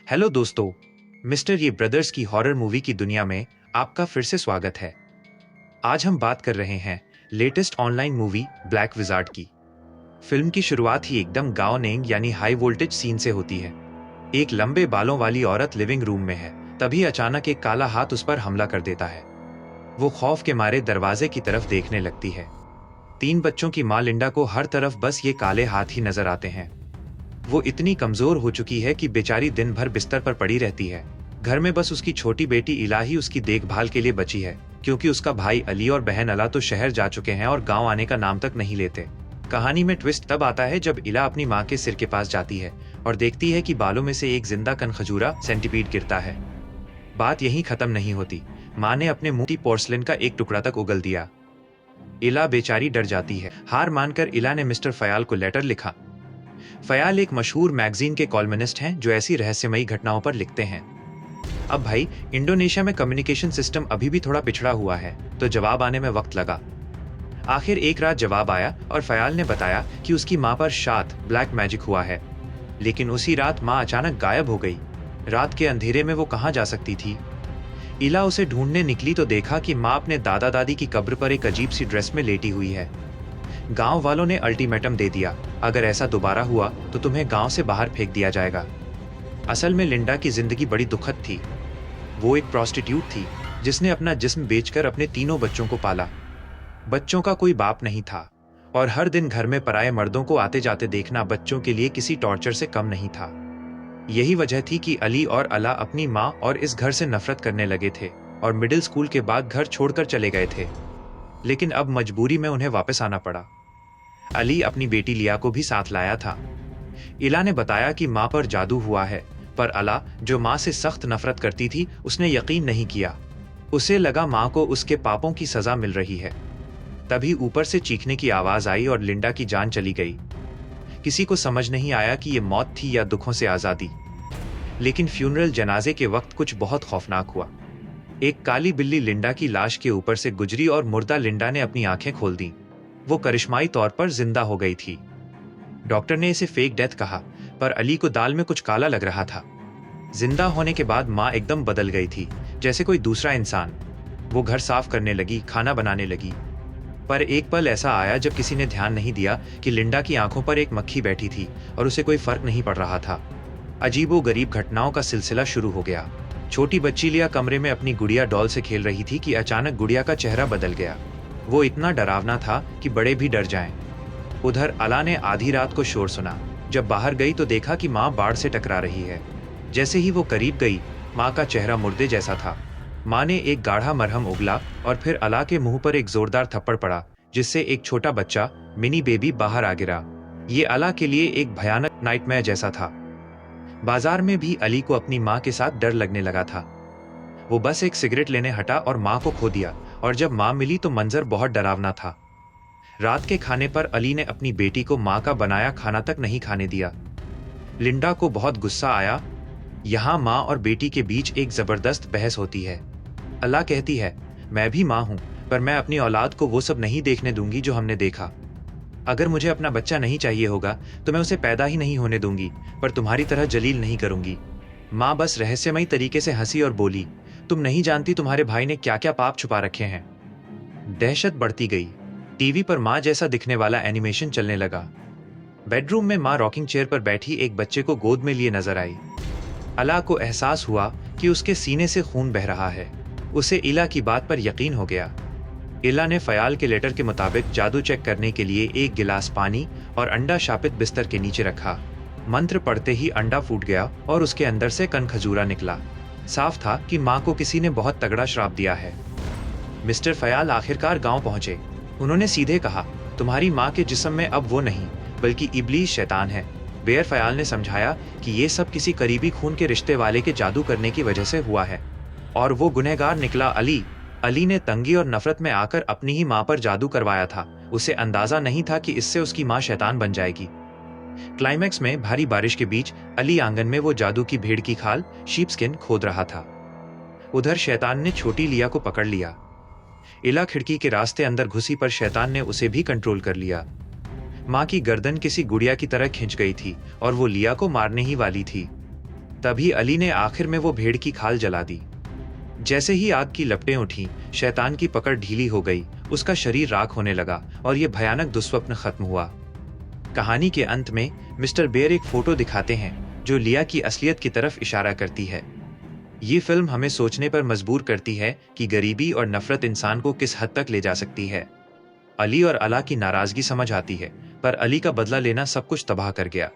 Hello दोस्तों, mister ये brothers की हॉरर मूवी की दुनिया में आपका फिर से स्वागत है। आज हम बात कर रहे हैं latest online movie black wizard की। फिल्म की शुरुआत ही एकदम गांव नेंग यानी हाई वोल्टेज सीन से होती है। एक लंबे बालों वाली औरत लिविंग रूम में है, तभी अचानक एक काला हाथ उस पर हमला कर देता है। वो खौफ के मारे दरवाजे की तरफ देखने लगती है। 3 बच्चों की माँ लिंडा को हर तरफ बस ये काले हाथ ही नजर आते हैं। वो इतनी कमजोर हो चुकी है कि बेचारी दिन भर बिस्तर पर पड़ी रहती है। घर में बस उसकी छोटी बेटी इला ही उसकी देखभाल के लिए बची है, क्योंकि उसका भाई अली और बहन अला तो शहर जा चुके हैं और गांव आने का नाम तक नहीं लेते। कहानी में ट्विस्ट तब आता है जब इला अपनी माँ के सिर के पास जाती है और देखती है कि बालों में से एक जिंदा कनखजूरा सेंटीपीड गिरता है। बात यहीं खत्म नहीं होती। माँ ने अपने मुंह की पोर्सलिन का एक टुकड़ा तक उगल दिया। इला बेचारी डर जाती है। हार मानकर इला ने मिस्टर फयाल को लेटर लिखा। फयाल एक मशहूर मैगजीन के कॉलमनिस्ट हैं जो ऐसी रहस्यमयी घटनाओं पर लिखते हैं। अब भाई, इंडोनेशिया में कम्युनिकेशन सिस्टम अभी भी थोड़ा पिछड़ा हुआ है, तो जवाब आने में वक्त लगा। आखिर एक रात जवाब आया और फयाल ने बताया कि उसकी माँ पर शात ब्लैक मैजिक हुआ है। लेकिन उसी रात माँ अचानक गायब हो गई। रात के अंधेरे में वो कहाँ जा सकती थी? इला उसे ढूंढने निकली तो देखा कि माँ अपने दादा दादी की कब्र पर एक अजीब सी ड्रेस में लेटी हुई है। गांव वालों ने अल्टीमेटम दे दिया, अगर ऐसा दोबारा हुआ तो तुम्हें गांव से बाहर फेंक दिया जाएगा। असल में लिंडा की जिंदगी बड़ी दुखद थी। वो एक प्रोस्टिट्यूट थी जिसने अपना जिस्म बेचकर अपने तीनों बच्चों को पाला। बच्चों का कोई बाप नहीं था और हर दिन घर में पराये मर्दों को आते जाते देखना बच्चों के लिए किसी टॉर्चर से कम नहीं था। यही वजह थी कि अली और अला अपनी माँ और इस घर से नफरत करने लगे थे और मिडिल स्कूल के बाद घर छोड़कर चले गए थे। लेकिन अब मजबूरी में उन्हें वापस आना पड़ा। अली अपनी बेटी लिया को भी साथ लाया था। इला ने बताया कि माँ पर जादू हुआ है, पर अला, जो माँ से सख्त नफरत करती थी, उसने यकीन नहीं किया। उसे लगा माँ को उसके पापों की सजा मिल रही है। तभी ऊपर से चीखने की आवाज आई और लिंडा की जान चली गई। किसी को समझ नहीं आया कि ये मौत थी या दुखों से आजादी। लेकिन फ्यूनरल जनाजे के वक्त कुछ बहुत खौफनाक हुआ। एक काली बिल्ली लिंडा की लाश के ऊपर से गुजरी और मुर्दा लिंडा ने अपनी आंखें खोल दी। वो करिश्माई तौर पर जिंदा हो गई थी। डॉक्टर ने इसे फेक डेथ कहा, पर अली को दाल में कुछ काला लग रहा था। जिंदा होने के बाद माँ एकदम बदल गई थी, जैसे कोई दूसरा इंसान। वो घर साफ करने लगी, खाना बनाने लगी। पर एक पल ऐसा आया जब किसी ने ध्यान नहीं दिया कि लिंडा की आंखों पर एक मक्खी बैठी थी और उसे कोई फर्क नहीं पड़ रहा था। अजीबोगरीब घटनाओं का सिलसिला शुरू हो गया। छोटी बच्ची लिया कमरे में अपनी गुड़िया डॉल से खेल रही थी कि अचानक गुड़िया का चेहरा बदल गया। वो इतना डरावना था कि बड़े भी डर जाएं। उधर अला ने आधी रात को शोर सुना। जब बाहर गई तो देखा कि माँ बाढ़ से टकरा रही है। जैसे ही वो करीब गई, माँ का चेहरा मुर्दे जैसा था। माँ ने एक गाढ़ा मरहम उगला और फिर अला के मुंह पर एक जोरदार थप्पड़ पड़ा, जिससे एक छोटा बच्चा, मिनी बेबी, बाहर आ गिरा। ये अला के लिए एक भयानक नाइटमेयर जैसा था। बाजार में भी अली को अपनी माँ के साथ डर लगने लगा था। वो बस एक सिगरेट लेने हटा और माँ को खो दिया, और जब माँ मिली तो मंजर बहुत डरावना था। रात के खाने पर अली ने अपनी बेटी को माँ का बनाया खाना तक नहीं खाने दिया। लिंडा को बहुत गुस्सा आया। यहाँ माँ और बेटी के बीच एक जबरदस्त बहस होती है। अल्लाह कहती है, मैं भी माँ हूँ, पर मैं अपनी औलाद को वो सब नहीं देखने दूंगी जो हमने देखा। अगर मुझे अपना बच्चा नहीं चाहिए होगा तो मैं उसे पैदा ही नहीं होने दूंगी, पर तुम्हारी तरह जलील नहीं करूंगी। माँ बस रहस्यमयी तरीके से हंसी और बोली, तुम नहीं जानती तुम्हारे भाई ने क्या क्या पाप छुपा रखे हैं। दहशत बढ़ती गई। टीवी पर माँ जैसा दिखने वाला एनिमेशन चलने लगा। बेडरूम में माँ रॉकिंग चेयर पर बैठी एक बच्चे को गोद में लिए नजर आई। अला को एहसास हुआ कि उसके सीने से खून बह रहा है। उसे इला की बात पर यकीन हो गया। इला ने फयाल के लेटर के मुताबिक जादू चेक करने के लिए एक गिलास पानी और अंडा शापित बिस्तर के नीचे रखा। मंत्र पढ़ते ही अंडा फूट गया और उसके अंदर से कनखजूरा निकला। साफ था कि माँ को किसी ने बहुत तगड़ा श्राप दिया है। मिस्टर फयाल आखिरकार गांव पहुंचे। उन्होंने सीधे कहा, तुम्हारी माँ के जिस्म में अब वो नहीं, बल्कि इब्लीस शैतान है। बेयर फयाल ने समझाया कि ये सब किसी करीबी खून के रिश्ते वाले के जादू करने की वजह से हुआ है, और वो गुनहगार निकला अली। अली ने तंगी और नफरत में आकर अपनी ही माँ पर जादू करवाया था। उसे अंदाजा नहीं था कि इससे उसकी माँ शैतान बन जाएगी। क्लाइमैक्स में भारी बारिश के बीच अली आंगन में वो जादू की भेड़ की खाल, शीपस्किन, खोद रहा था। उधर शैतान ने छोटी लिया को पकड़ लिया। इला खिड़की के रास्ते अंदर घुसी, पर शैतान ने उसे भी कंट्रोल कर लिया। माँ की गर्दन किसी गुड़िया की तरह खिंच गई थी और वो लिया को मारने ही वाली थी। तभी अली ने आखिर में वो भेड़ की खाल जला दी। जैसे ही आग की लपटें उठी, शैतान की पकड़ ढीली हो गई, उसका शरीर राख होने लगा और ये भयानक दुस्वप्न खत्म हुआ। कहानी के अंत में मिस्टर बेयर एक फोटो दिखाते हैं जो लिया की असलियत की तरफ इशारा करती है। ये फिल्म हमें सोचने पर मजबूर करती है कि गरीबी और नफरत इंसान को किस हद तक ले जा सकती है। अली और अला की नाराजगी समझ आती है, पर अली का बदला लेना सब कुछ तबाह कर गया।